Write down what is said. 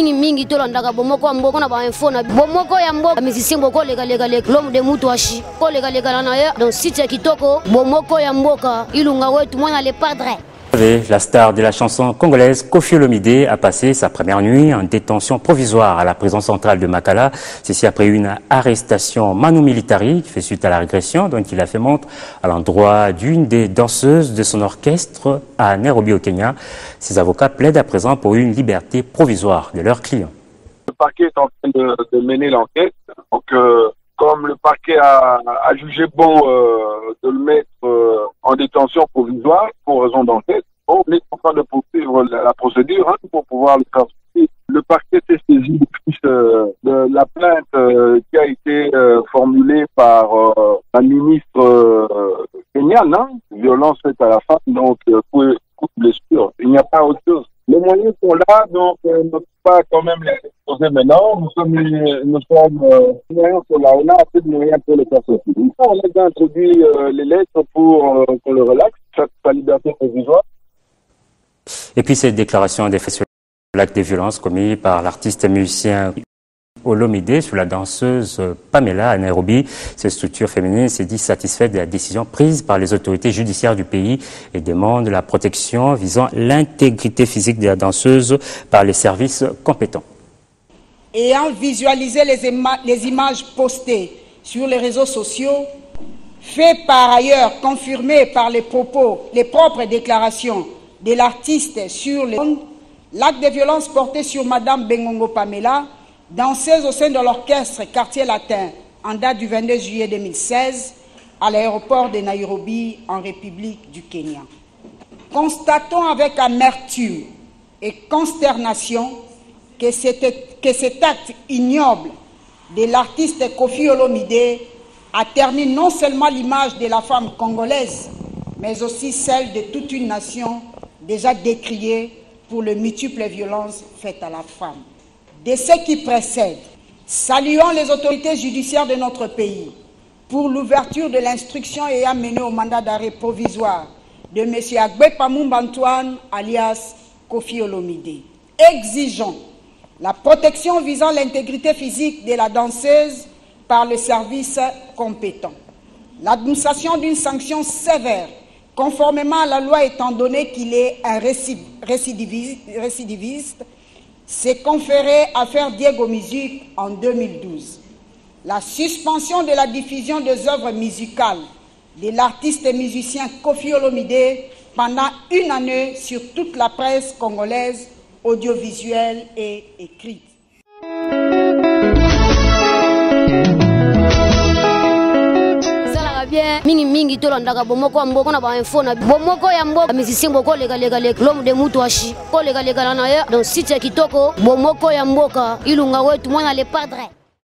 mingi tolandaka bomoko ya mboka na ba info na bomoko ya mboka musicien boko lega l'homme de Mutuashi ko lega na ya donc site ya kitoko bomoko ya mboka ilunga wetu mwana le padre. La star de la chanson congolaise Koffi Olomide a passé sa première nuit en détention provisoire à la prison centrale de Makala. Ceci après une arrestation manu militari qui fait suite à la régression dont il a fait montre à l'endroit d'une des danseuses de son orchestre à Nairobi au Kenya. Ses avocats plaident à présent pour une liberté provisoire de leurs clients. Le parquet est en train de mener l'enquête. Donc, comme le parquet a jugé bon de le mettre en détention provisoire pour raison d'enquête, on est en train de poursuivre la procédure pour pouvoir le faire. Le parquet s'est saisi de la plainte qui a été formulée par la ministre kenyane, violence faite à la femme, donc coup de blessure. Il n'y a pas autre chose. Les moyens sont là, donc on ne peut pas quand même les exposer maintenant. Les moyens sont là, on a assez de moyens pour les faire sortir. On a déjà introduit les lettres pour qu'on le relaxe, sa liberté provisoire. Et puis cette déclaration des faits sur l'acte de violence commis par l'artiste et musicien Olomide sur la danseuse Pamela à Nairobi. Cette structure féminine s'est dit satisfaite de la décision prise par les autorités judiciaires du pays et demande la protection visant l'intégrité physique de la danseuse par les services compétents. Ayant visualisé les images postées sur les réseaux sociaux, fait par ailleurs confirmé par les propres déclarations de l'artiste sur l'acte de violence porté sur Madame Bengongo Pamela, danseuse au sein de l'orchestre Quartier Latin en date du 22 juillet 2016 à l'aéroport de Nairobi en République du Kenya. Constatons avec amertume et consternation que cet acte ignoble de l'artiste Koffi Olomide a terni non seulement l'image de la femme congolaise, mais aussi celle de toute une nation déjà décriée pour les multiples violences faites à la femme. De ce qui précède, saluons les autorités judiciaires de notre pays pour l'ouverture de l'instruction ayant mené au mandat d'arrêt provisoire de M. Agbepa Mumba Antoine alias Koffi Olomide. Exigeons la protection visant l'intégrité physique de la danseuse par le service compétent. L'administration d'une sanction sévère conformément à la loi étant donné qu'il est un récidiviste, s'est conféré à faire Diego Music en 2012. La suspension de la diffusion des œuvres musicales de l'artiste et musicien Koffi Olomide pendant une année sur toute la presse congolaise, audiovisuelle et écrite. Mingi tolandaka bomoko ya mboka na ba info na bomoko ya mboka musicien boko lega l'homme de Mutuashi ko lega na ya donc site ya kitoko bomoko ya mboka ilunga wetu mwana le padre.